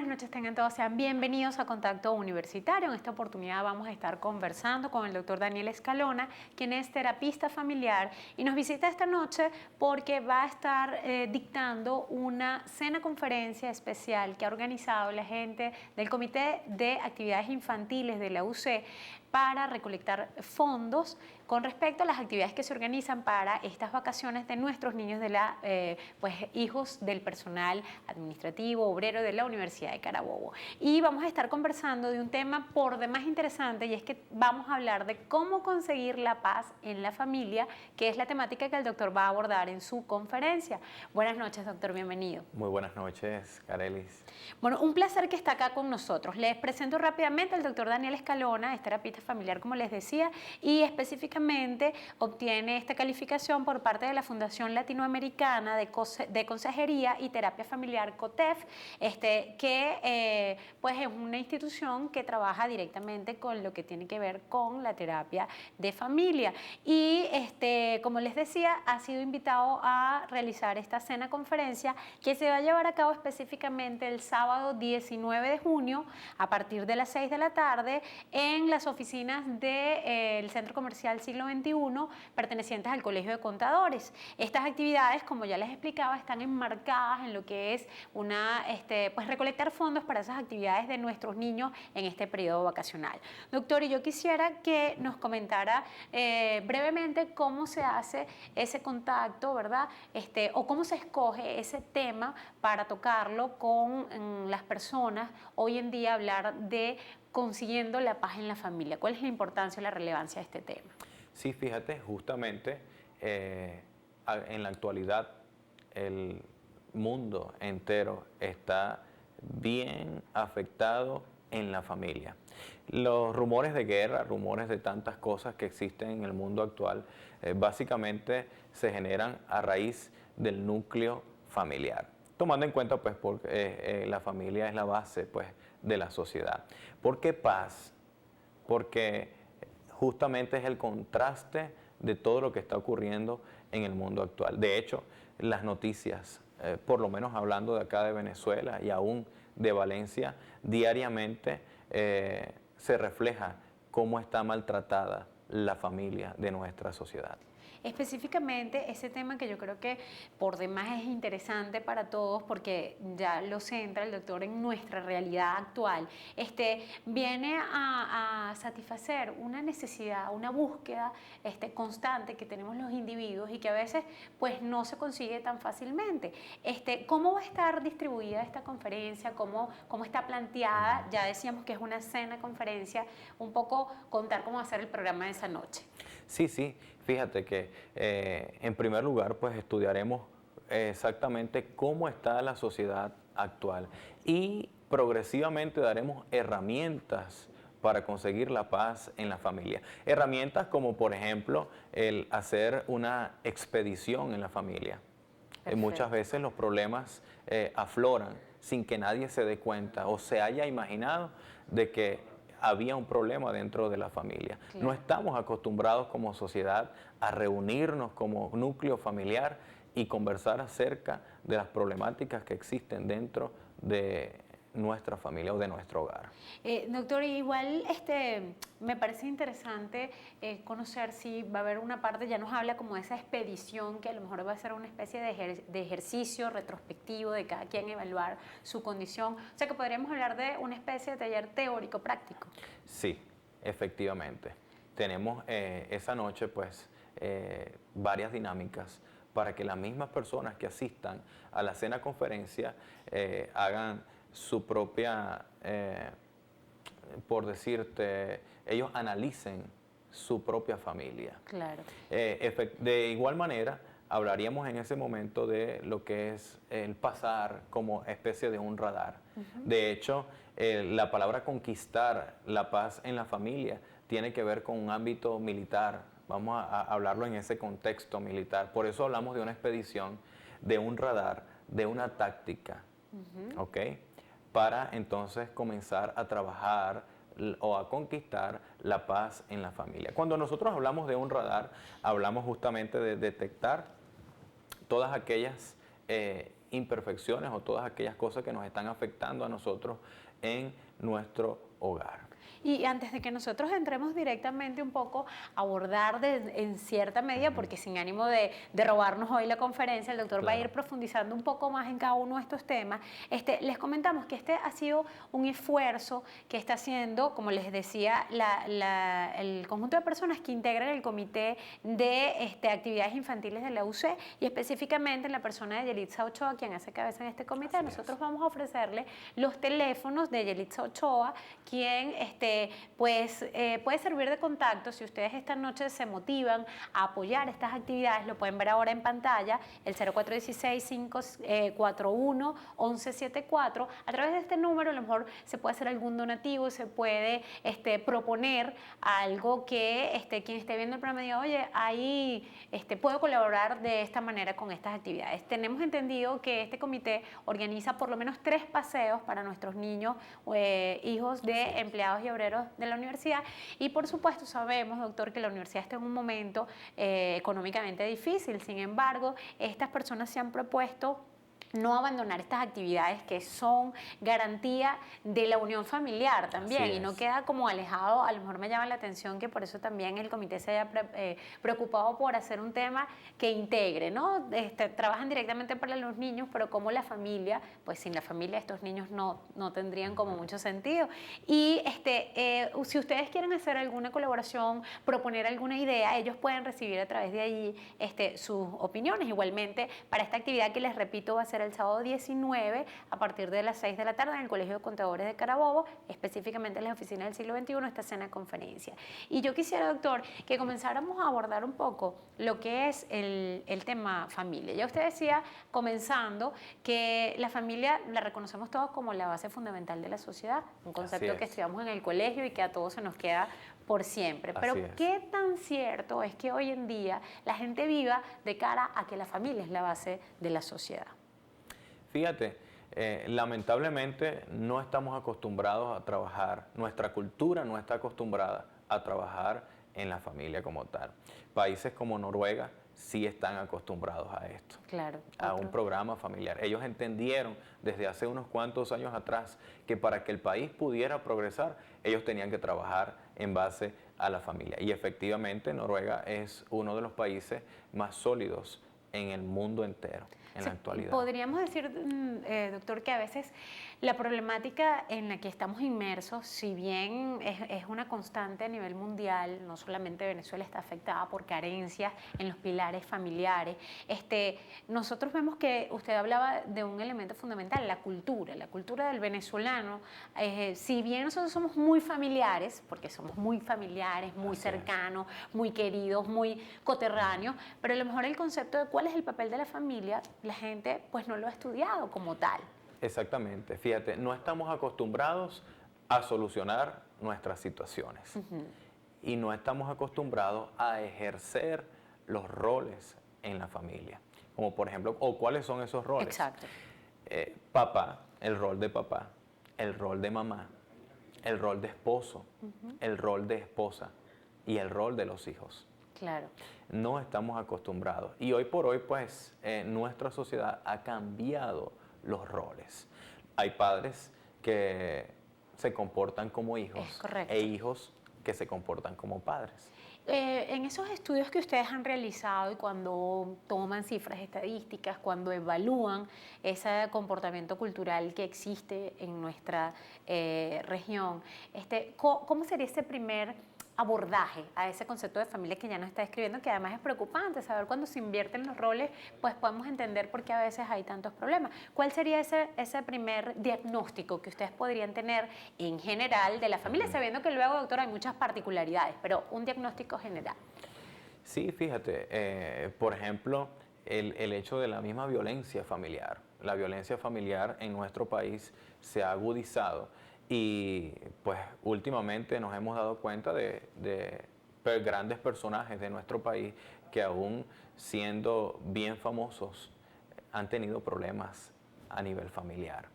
noches tengan todos, sean bienvenidos a Contacto Universitario. En esta oportunidad vamos a estar conversando con el doctor Daniel Escalona, quien es terapista familiar y nos visita esta noche porque va a estar dictando una cena conferencia especial que ha organizado la gente del Comité de Actividades Infantiles de la UC para recolectar fondos con respecto a las actividades que se organizan para estas vacaciones de nuestros niños de la, hijos del personal administrativo, obrero de la Universidad de Carabobo. Y vamos a estar conversando de un tema por demás interesante, y es que vamos a hablar de cómo conseguir la paz en la familia, que es la temática que el doctor va a abordar en su conferencia. Buenas noches, doctor, bienvenido. Muy buenas noches, Carelis. Bueno, un placer que está acá con nosotros. Les presento rápidamente al doctor Daniel Escalona, es terapista familiar, como les decía, y específicamente obtiene esta calificación por parte de la Fundación Latinoamericana de Consejería y Terapia Familiar, COTEF, que pues es una institución que trabaja directamente con lo que tiene que ver con la terapia de familia. Y como les decía, ha sido invitado a realizar esta cena conferencia que se va a llevar a cabo específicamente el sábado 19 de junio a partir de las 6 de la tarde en las oficinas del Centro Comercial Siglo XXI pertenecientes al Colegio de Contadores. Estas actividades, como ya les explicaba, están enmarcadas en lo que es recolectar fondos para esas actividades de nuestros niños en este periodo vacacional. Doctor, y yo quisiera que nos comentara brevemente cómo se hace ese contacto, ¿verdad? O cómo se escoge ese tema para tocarlo con las personas hoy en día, hablar de consiguiendo la paz en la familia. ¿Cuál es la importancia y la relevancia de este tema? Sí, fíjate, justamente en la actualidad el mundo entero está bien afectado en la familia. Los rumores de guerra, rumores de tantas cosas que existen en el mundo actual, básicamente se generan a raíz del núcleo familiar. Tomando en cuenta pues porque la familia es la base pues de la sociedad. ¿Por qué paz? Porque justamente es el contraste de todo lo que está ocurriendo en el mundo actual. De hecho, las noticias, por lo menos hablando de acá de Venezuela y aún de Valencia, diariamente se refleja cómo está maltratada la familia de nuestra sociedad. Específicamente ese tema que yo creo que por demás es interesante para todos porque ya lo centra el doctor en nuestra realidad actual, viene a satisfacer una necesidad, una búsqueda constante que tenemos los individuos y que a veces pues no se consigue tan fácilmente. ¿Cómo va a estar distribuida esta conferencia? ¿Cómo está planteada? Ya decíamos que es una cena conferencia, un poco contar cómo va a ser el programa de esa noche. Sí, fíjate que en primer lugar pues estudiaremos exactamente cómo está la sociedad actual y progresivamente daremos herramientas para conseguir la paz en la familia. Herramientas como por ejemplo el hacer una expedición en la familia. Muchas veces los problemas afloran sin que nadie se dé cuenta o se haya imaginado de que había un problema dentro de la familia. Claro. No estamos acostumbrados como sociedad a reunirnos como núcleo familiar y conversar acerca de las problemáticas que existen dentro de nuestra familia o de nuestro hogar. Doctor, igual me parece interesante conocer si va a haber una parte, ya nos habla como de esa expedición que a lo mejor va a ser una especie de ejercicio retrospectivo de cada quien evaluar su condición, o sea que podríamos hablar de una especie de taller teórico práctico. Sí, efectivamente. Tenemos esa noche pues varias dinámicas para que las mismas personas que asistan a la cena conferencia hagan su propia, por decirte, ellos analicen su propia familia. Claro. De igual manera, hablaríamos en ese momento de lo que es el pasar como especie de un radar. De hecho, la palabra conquistar la paz en la familia tiene que ver con un ámbito militar. Vamos a hablarlo en ese contexto militar. Por eso hablamos de una expedición, de un radar, de una táctica. ¿Ok? Para entonces comenzar a trabajar o a conquistar la paz en la familia. Cuando nosotros hablamos de un radar, hablamos justamente de detectar todas aquellas imperfecciones o todas aquellas cosas que nos están afectando a nosotros en nuestro hogar. Y antes de que nosotros entremos directamente un poco a abordar en cierta medida, porque sin ánimo de robarnos hoy la conferencia, el doctor va a ir profundizando un poco más en cada uno de estos temas, les comentamos que este ha sido un esfuerzo que está haciendo, como les decía, el conjunto de personas que integran el comité de actividades infantiles de la UC, y específicamente en la persona de Yelitza Ochoa, quien hace cabeza en este comité. Nosotros vamos a ofrecerle los teléfonos de Yelitza Ochoa, quien pues puede servir de contacto si ustedes esta noche se motivan a apoyar estas actividades. Lo pueden ver ahora en pantalla, el 0416-541-1174. A través de este número a lo mejor se puede hacer algún donativo, se puede proponer algo que quien esté viendo el programa diga, oye, ahí puedo colaborar de esta manera con estas actividades. Tenemos entendido que este comité organiza por lo menos 3 paseos para nuestros niños, hijos de empleados y obreros de la universidad, y por supuesto sabemos, doctor, que la universidad está en un momento económicamente difícil. Sin embargo, estas personas se han propuesto no abandonar estas actividades que son garantía de la unión familiar también, y no queda como alejado. A lo mejor me llama la atención que por eso también el comité se haya preocupado por hacer un tema que integre, ¿no? Trabajan directamente para los niños, pero como la familia, pues sin la familia estos niños no tendrían como mucho sentido. Y si ustedes quieren hacer alguna colaboración, proponer alguna idea, ellos pueden recibir a través de allí sus opiniones. Igualmente, para esta actividad que les repito va a ser el sábado 19 a partir de las 6 de la tarde en el Colegio de Contadores de Carabobo, específicamente en las oficinas del siglo XXI, esta cena conferencia. Y yo quisiera, doctor, que comenzáramos a abordar un poco lo que es el tema familia. Ya usted decía, comenzando, que la familia la reconocemos todos como la base fundamental de la sociedad, un concepto que estudiamos en el colegio y que a todos se nos queda por siempre. Pero ¿qué tan cierto es que hoy en día la gente viva de cara a que la familia es la base de la sociedad? Fíjate, lamentablemente no estamos acostumbrados a trabajar, nuestra cultura no está acostumbrada a trabajar en la familia como tal. Países como Noruega sí están acostumbrados a esto, a un programa familiar. Ellos entendieron desde hace unos cuantos años atrás que para que el país pudiera progresar, ellos tenían que trabajar en base a la familia. Y efectivamente Noruega es uno de los países más sólidos en el mundo entero en la actualidad. Podríamos decir, doctor, que a veces la problemática en la que estamos inmersos, si bien es una constante a nivel mundial, no solamente Venezuela está afectada por carencias en los pilares familiares, nosotros vemos que usted hablaba de un elemento fundamental, la cultura del venezolano. Si bien nosotros somos muy familiares, porque somos muy familiares, muy cercanos, muy queridos, muy coterráneos, pero a lo mejor el concepto de cuál es el papel de la familia, la gente pues no lo ha estudiado como tal. Exactamente. Fíjate, no estamos acostumbrados a solucionar nuestras situaciones. Y no estamos acostumbrados a ejercer los roles en la familia. Como por ejemplo, ¿cuáles son esos roles? Exacto. Papá, el rol de papá, el rol de mamá, el rol de esposo, el rol de esposa y el rol de los hijos. Claro. No estamos acostumbrados. Y hoy por hoy, pues, nuestra sociedad ha cambiado los roles. Hay padres que se comportan como hijos e hijos que se comportan como padres. En esos estudios que ustedes han realizado y cuando toman cifras estadísticas, cuando evalúan ese comportamiento cultural que existe en nuestra región, ¿cómo sería ese primer abordaje a ese concepto de familia que ya nos está describiendo, que además es preocupante saber cuando se invierten los roles, pues podemos entender por qué a veces hay tantos problemas? ¿Cuál sería ese primer diagnóstico que ustedes podrían tener en general de la familia, sabiendo que luego, doctor, hay muchas particularidades, pero un diagnóstico general? Sí, fíjate, por ejemplo, el hecho de la misma violencia familiar. La violencia familiar en nuestro país se ha agudizado. Y pues últimamente nos hemos dado cuenta de grandes personajes de nuestro país que aún siendo bien famosos han tenido problemas a nivel familiar.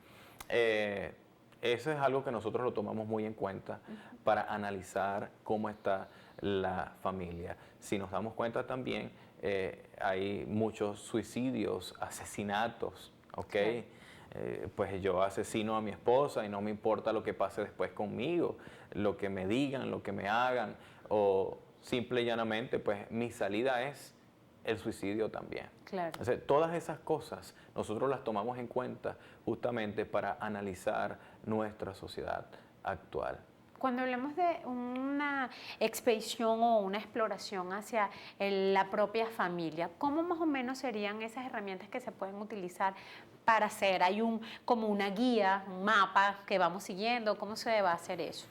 Eso es algo que nosotros lo tomamos muy en cuenta para analizar cómo está la familia. Si nos damos cuenta también, hay muchos suicidios, asesinatos ¿ok? Claro. Pues yo asesino a mi esposa y no me importa lo que pase después conmigo, lo que me digan, lo que me hagan, o simple y llanamente, pues mi salida es el suicidio también. Claro. O sea, todas esas cosas nosotros las tomamos en cuenta justamente para analizar nuestra sociedad actual. Cuando hablamos de una expedición o una exploración hacia la propia familia, ¿cómo más o menos serían esas herramientas que se pueden utilizar para hacer? ¿Hay como una guía, un mapa que vamos siguiendo? ¿Cómo se va a hacer eso?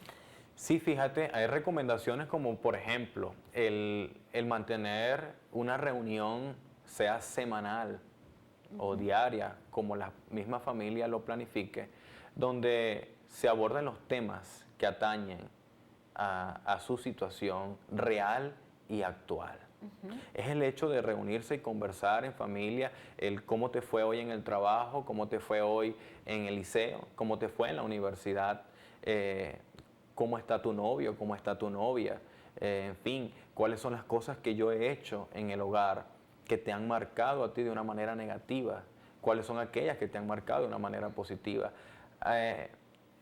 Sí, fíjate, hay recomendaciones como por ejemplo el mantener una reunión, sea semanal o diaria, como la misma familia lo planifique, donde se aborden los temas que atañen a su situación real y actual. Es el hecho de reunirse y conversar en familia, el cómo te fue hoy en el trabajo, cómo te fue hoy en el liceo, cómo te fue en la universidad, cómo está tu novio, cómo está tu novia, en fin, cuáles son las cosas que yo he hecho en el hogar que te han marcado a ti de una manera negativa, cuáles son aquellas que te han marcado de una manera positiva.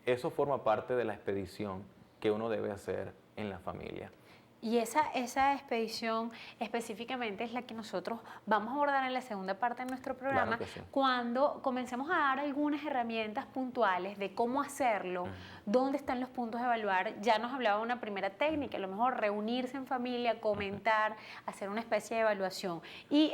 Eso forma parte de la expedición que uno debe hacer en la familia. Y esa expedición específicamente es la que nosotros vamos a abordar en la segunda parte de nuestro programa, Claro que sí. cuando comencemos a dar algunas herramientas puntuales de cómo hacerlo, dónde están los puntos de evaluar. Ya nos hablaba una primera técnica, a lo mejor reunirse en familia, comentar, hacer una especie de evaluación. Y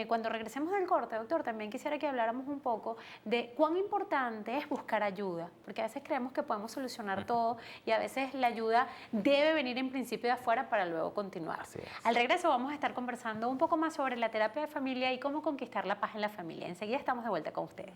cuando regresemos del corte, doctor, también quisiera que habláramos un poco de cuán importante es buscar ayuda, porque a veces creemos que podemos solucionar todo y a veces la ayuda debe venir en principio de afuera para luego continuar. Así es. Al regreso vamos a estar conversando un poco más sobre la terapia de familia y cómo conquistar la paz en la familia. Enseguida estamos de vuelta con ustedes.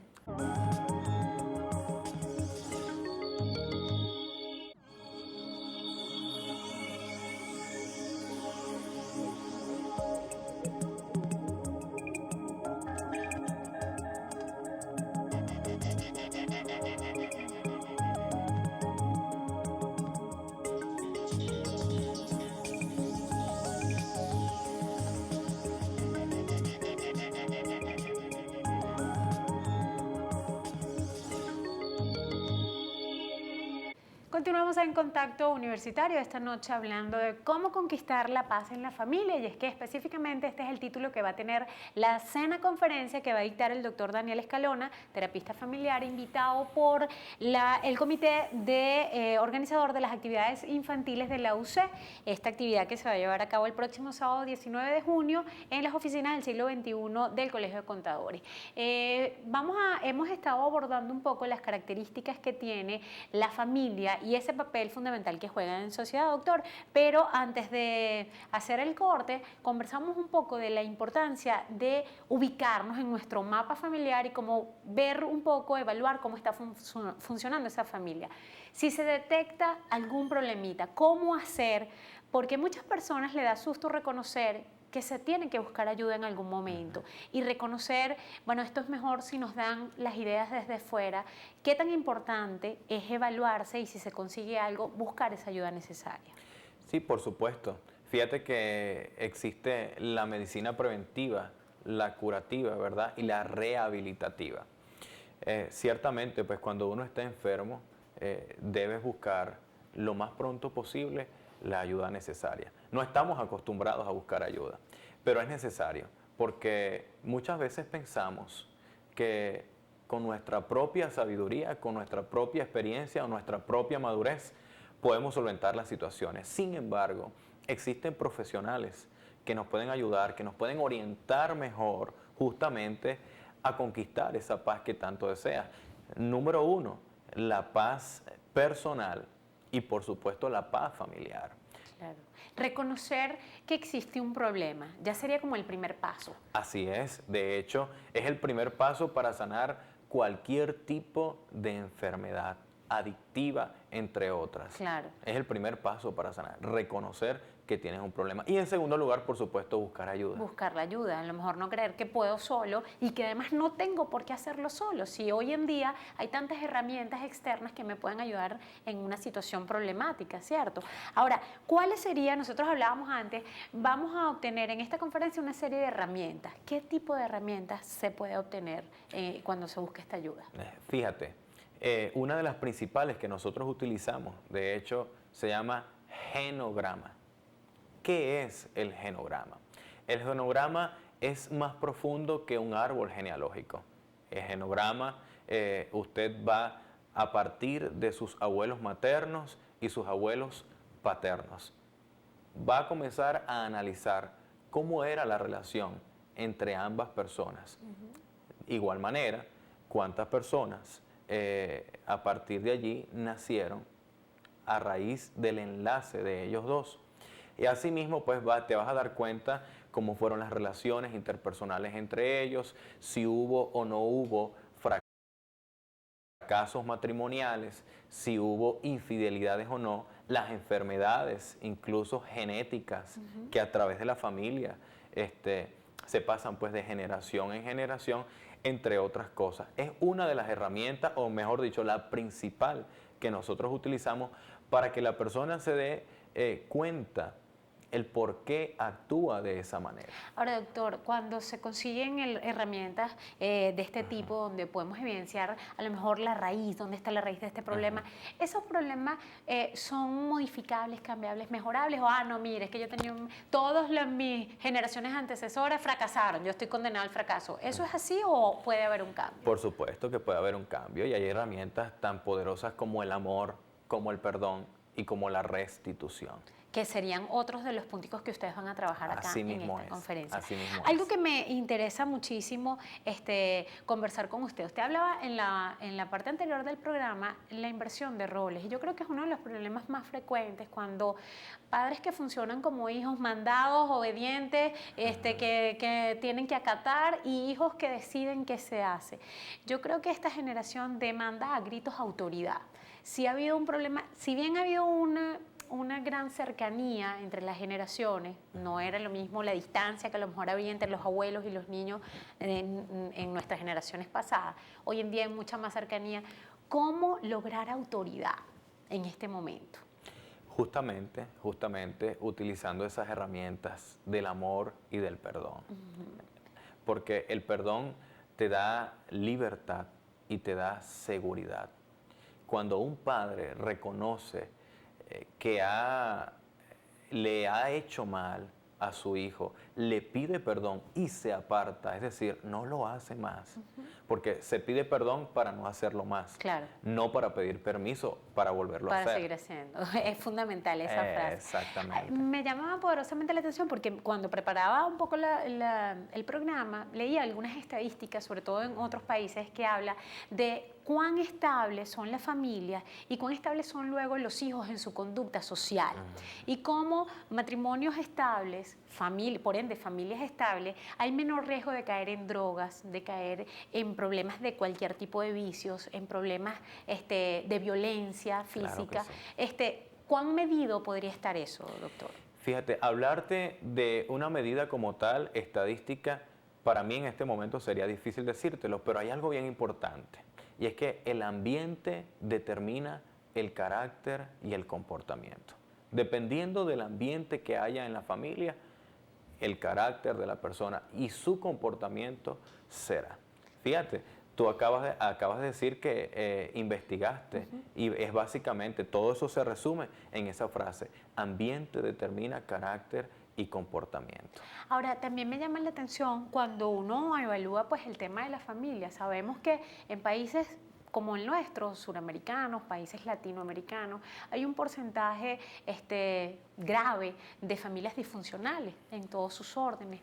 Continuamos en Contacto Universitario esta noche hablando de cómo conquistar la paz en la familia, y es que específicamente este es el título que va a tener la cena conferencia que va a dictar el doctor Daniel Escalona, terapista familiar, invitado por el comité organizador de las actividades infantiles de la UC. Esta actividad que se va a llevar a cabo el próximo sábado 19 de junio en las oficinas del siglo XXI del Colegio de Contadores. Hemos estado abordando un poco las características que tiene la familia y ese papel fundamental que juega en sociedad, doctor. Pero antes de hacer el corte, conversamos un poco de la importancia de ubicarnos en nuestro mapa familiar y cómo ver un poco, evaluar cómo está funcionando esa familia. Si se detecta algún problemita, ¿cómo hacer? Porque a muchas personas le da susto reconocer que se tienen que buscar ayuda en algún momento y reconocer, bueno, esto es mejor si nos dan las ideas desde fuera. ¿Qué tan importante es evaluarse y si se consigue algo, buscar esa ayuda necesaria? Sí, por supuesto. Fíjate que existe la medicina preventiva, la curativa, ¿verdad? Y la rehabilitativa. Ciertamente, pues cuando uno está enfermo, debes buscar lo más pronto posible la ayuda necesaria. No estamos acostumbrados a buscar ayuda, pero es necesario, porque muchas veces pensamos que con nuestra propia sabiduría, con nuestra propia experiencia o nuestra propia madurez, podemos solventar las situaciones. Sin embargo, existen profesionales que nos pueden ayudar, que nos pueden orientar mejor justamente a conquistar esa paz que tanto deseas. Número uno, la paz personal y por supuesto la paz familiar. Claro. Reconocer que existe un problema ya sería como el primer paso. Así es, de hecho, es el primer paso para sanar cualquier tipo de enfermedad. adictiva, entre otras. Claro. Es el primer paso para sanar, reconocer que tienes un problema. Y en segundo lugar, por supuesto, buscar ayuda. Buscar la ayuda, a lo mejor no creer que puedo solo y que además no tengo por qué hacerlo solo. Si hoy en día hay tantas herramientas externas que me pueden ayudar en una situación problemática, ¿cierto? Ahora, ¿cuáles serían? Nosotros hablábamos antes, vamos a obtener en esta conferencia una serie de herramientas. ¿Qué tipo de herramientas se puede obtener cuando se busca esta ayuda? Fíjate, una de las principales que nosotros utilizamos, de hecho, se llama genograma. ¿Qué es el genograma? El genograma es más profundo que un árbol genealógico. El genograma, usted va a partir de sus abuelos maternos y sus abuelos paternos. Va a comenzar a analizar cómo era la relación entre ambas personas. Igual manera, cuántas personas a partir de allí nacieron a raíz del enlace de ellos dos. Y asimismo, pues te vas a dar cuenta cómo fueron las relaciones interpersonales entre ellos, si hubo o no hubo fracasos matrimoniales, si hubo infidelidades o no, las enfermedades, incluso genéticas, que a través de la familia se pasan pues de generación en generación, entre otras cosas. Es una de las herramientas, o mejor dicho, la principal que nosotros utilizamos para que la persona se dé cuenta el por qué actúa de esa manera. Ahora, doctor, cuando se consiguen herramientas de este tipo, donde podemos evidenciar a lo mejor la raíz, dónde está la raíz de este problema, ¿esos problemas son modificables, cambiables, mejorables? O, no, mire, es que yo tenía todas mis generaciones antecesoras fracasaron, yo estoy condenado al fracaso. ¿Eso es así o puede haber un cambio? Por supuesto que puede haber un cambio, y hay herramientas tan poderosas como el amor, como el perdón y como la restitución. Que serían otros de los puntos que ustedes van a trabajar acá en esta conferencia. Así mismo Algo que me interesa muchísimo conversar con usted. Usted hablaba en la parte anterior del programa la inversión de roles, y yo creo que es uno de los problemas más frecuentes cuando padres que funcionan como hijos mandados, obedientes, que tienen que acatar, y hijos que deciden qué se hace. Yo creo que esta generación demanda a gritos autoridad. Si ha habido un problema, si bien ha habido una gran cercanía entre las generaciones, no era lo mismo la distancia que a lo mejor había entre los abuelos y los niños en nuestras generaciones pasadas. Hoy en día hay mucha más cercanía. ¿Cómo lograr autoridad en este momento? Justamente utilizando esas herramientas del amor y del perdón. Porque el perdón te da libertad y te da seguridad. Cuando un padre reconoce que le ha hecho mal a su hijo, le pide perdón y se aparta, es decir, no lo hace más, porque se pide perdón para no hacerlo más, claro, no para pedir permiso para volverlo a hacer. Para seguir haciendo. Es fundamental esa frase. Exactamente. Me llamaba poderosamente la atención porque cuando preparaba un poco el programa, leía algunas estadísticas, sobre todo en otros países, que habla de cuán estables son las familias y cuán estables son luego los hijos en su conducta social. Y cómo matrimonios estables, por ende familias estables, hay menor riesgo de caer en drogas, de caer en problemas de cualquier tipo de vicios, en problemas de violencia física. Claro que sí. ¿Cuán medido podría estar eso, doctor? Fíjate, hablarte de una medida como tal, estadística, para mí en este momento sería difícil decírtelo, pero hay algo bien importante, y es que el ambiente determina el carácter y el comportamiento. Dependiendo del ambiente que haya en la familia, el carácter de la persona y su comportamiento será. Fíjate, tú acabas de decir que investigaste, y es básicamente, todo eso se resume en esa frase: ambiente determina carácter y comportamiento. Ahora, también me llama la atención cuando uno evalúa pues el tema de la familia. Sabemos que en países como el nuestro, suramericanos, países latinoamericanos, hay un porcentaje grave de familias disfuncionales en todos sus órdenes.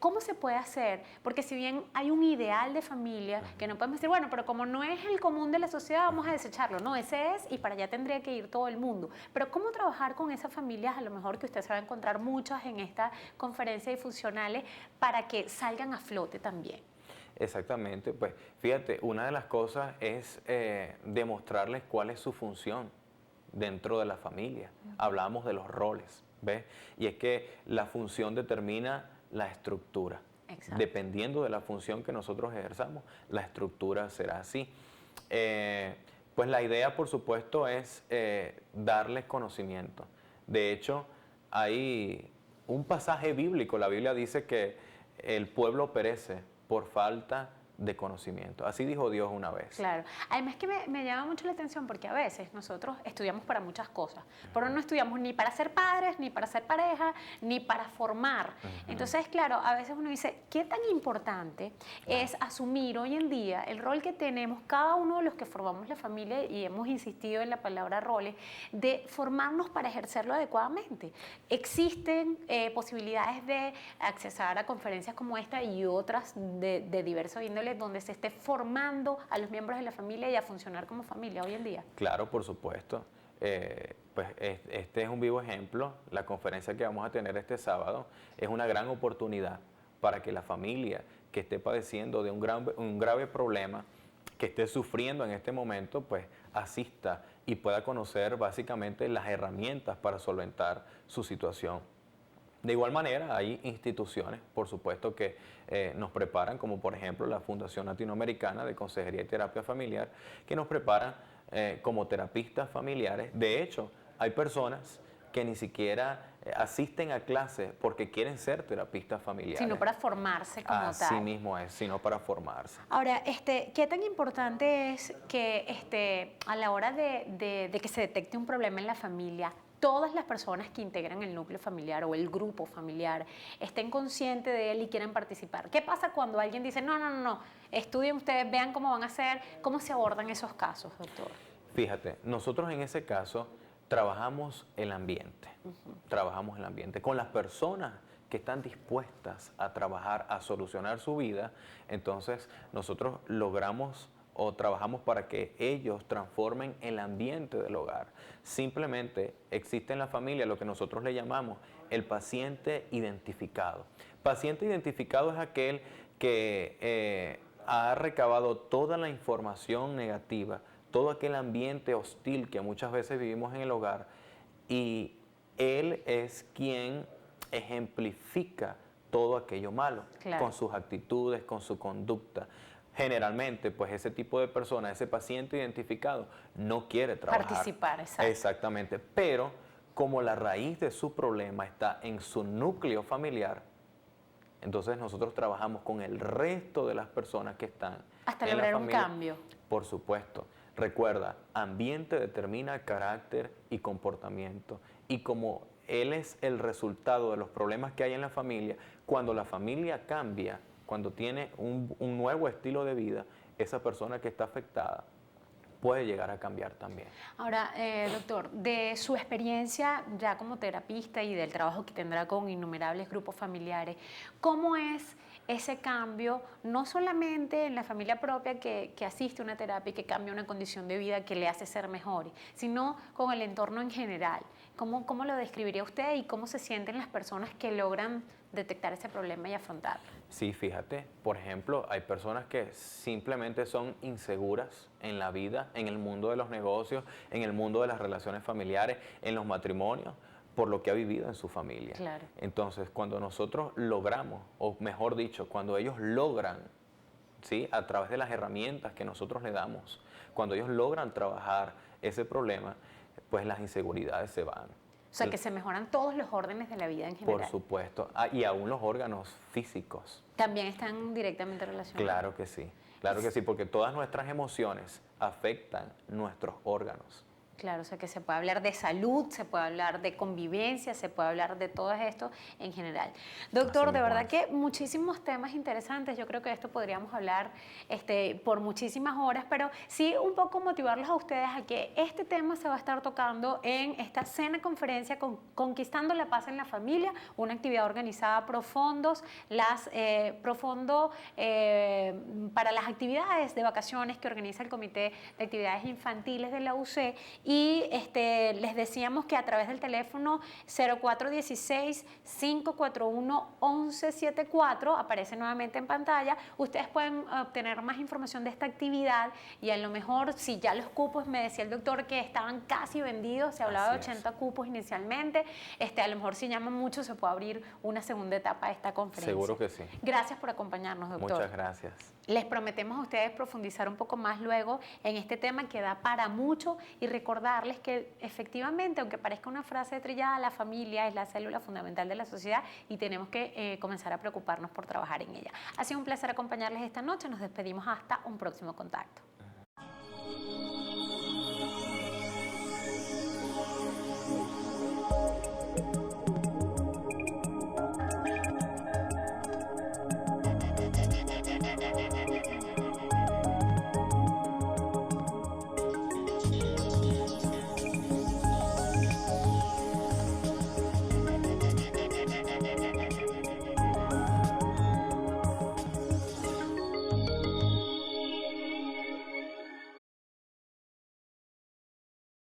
¿Cómo se puede hacer? Porque si bien hay un ideal de familia, que no podemos decir, bueno, pero como no es el común de la sociedad, vamos a desecharlo. No, ese es, y para allá tendría que ir todo el mundo. Pero ¿cómo trabajar con esas familias, a lo mejor que usted se va a encontrar muchas en esta conferencia disfuncionales, para que salgan a flote también? Exactamente, pues fíjate, una de las cosas es demostrarles cuál es su función dentro de la familia. Hablamos de los roles, ¿ves? Y es que la función determina la estructura. Exacto. Dependiendo de la función que nosotros ejerzamos, la estructura será así. Pues la idea, por supuesto, es darles conocimiento. De hecho, hay un pasaje bíblico, la Biblia dice que el pueblo perece por falta de conocimiento. Así dijo Dios una vez. Claro. Además que me llama mucho la atención porque a veces nosotros estudiamos para muchas cosas, pero no estudiamos ni para ser padres, ni para ser pareja, ni para formar. Entonces, claro, a veces uno dice, ¿qué tan importante es asumir hoy en día el rol que tenemos cada uno de los que formamos la familia, y hemos insistido en la palabra roles, de formarnos para ejercerlo adecuadamente? Existen posibilidades de accesar a conferencias como esta y otras de diversos índoles donde se esté formando a los miembros de la familia y a funcionar como familia hoy en día. Claro, por supuesto. Pues este es un vivo ejemplo. La conferencia que vamos a tener este sábado es una gran oportunidad para que la familia que esté padeciendo de un grave problema, que esté sufriendo en este momento, pues asista y pueda conocer básicamente las herramientas para solventar su situación. De igual manera, hay instituciones, por supuesto, que nos preparan, como por ejemplo la Fundación Latinoamericana de Consejería y Terapia Familiar, que nos preparan como terapistas familiares. De hecho, hay personas que ni siquiera asisten a clases porque quieren ser terapistas familiares. Sino para formarse como tal. Así mismo es, sino para formarse. Ahora, ¿qué tan importante es que a la hora de que se detecte un problema en la familia, todas las personas que integran el núcleo familiar o el grupo familiar estén conscientes de él y quieran participar? ¿Qué pasa cuando alguien dice, no, estudien ustedes, vean cómo van a hacer, cómo se abordan esos casos, doctor? Fíjate, nosotros en ese caso trabajamos el ambiente, trabajamos el ambiente con las personas que están dispuestas a trabajar, a solucionar su vida. Entonces nosotros logramos o trabajamos para que ellos transformen el ambiente del hogar. Simplemente existe en la familia lo que nosotros le llamamos el paciente identificado. Paciente identificado es aquel que ha recabado toda la información negativa, todo aquel ambiente hostil que muchas veces vivimos en el hogar, y él es quien ejemplifica todo aquello malo, claro, con sus actitudes, con su conducta. Generalmente, pues ese tipo de persona, ese paciente identificado, no quiere trabajar. Participar, exacto. Exactamente, pero como la raíz de su problema está en su núcleo familiar, entonces nosotros trabajamos con el resto de las personas que están hasta en lograr la un familia. cambio. Por supuesto. Recuerda, ambiente determina carácter y comportamiento. Y como él es el resultado de los problemas que hay en la familia, cuando la familia cambia, cuando tiene un nuevo estilo de vida, esa persona que está afectada puede llegar a cambiar también. Ahora, doctor, de su experiencia ya como terapista y del trabajo que tendrá con innumerables grupos familiares, ¿cómo es ese cambio, no solamente en la familia propia que asiste a una terapia y que cambia una condición de vida que le hace ser mejor, sino con el entorno en general? ¿Cómo lo describiría usted y cómo se sienten las personas que logran detectar ese problema y afrontarlo? Sí, fíjate, por ejemplo, hay personas que simplemente son inseguras en la vida, en el mundo de los negocios, en el mundo de las relaciones familiares, en los matrimonios, por lo que ha vivido en su familia. Claro. Entonces, cuando nosotros logramos, o mejor dicho, cuando ellos logran, ¿sí?, a través de las herramientas que nosotros le damos, cuando ellos logran trabajar ese problema, pues las inseguridades se van. O sea, que se mejoran todos los órdenes de la vida en general. Por supuesto. Y aún los órganos físicos. También están directamente relacionados. Claro que sí, porque todas nuestras emociones afectan nuestros órganos. Claro, o sea que se puede hablar de salud, se puede hablar de convivencia, se puede hablar de todo esto en general. Doctor, de verdad que muchísimos temas interesantes. Yo creo que de esto podríamos hablar por muchísimas horas, pero sí un poco motivarlos a ustedes a que este tema se va a estar tocando en esta cena conferencia Conquistando la Paz en la Familia, una actividad organizada Profondos, para las actividades de vacaciones que organiza el Comité de Actividades Infantiles de la UC. y les decíamos que a través del teléfono 0416-541-1174, aparece nuevamente en pantalla, ustedes pueden obtener más información de esta actividad y a lo mejor si ya los cupos, me decía el doctor que estaban casi vendidos, se hablaba de 80 cupos inicialmente, a lo mejor si llaman mucho se puede abrir una segunda etapa de esta conferencia. Seguro que sí. Gracias por acompañarnos, doctor. Muchas gracias. Les prometemos a ustedes profundizar un poco más luego en este tema que da para mucho y recordarles que efectivamente, aunque parezca una frase trillada, la familia es la célula fundamental de la sociedad y tenemos que comenzar a preocuparnos por trabajar en ella. Ha sido un placer acompañarles esta noche. Nos despedimos hasta un próximo contacto.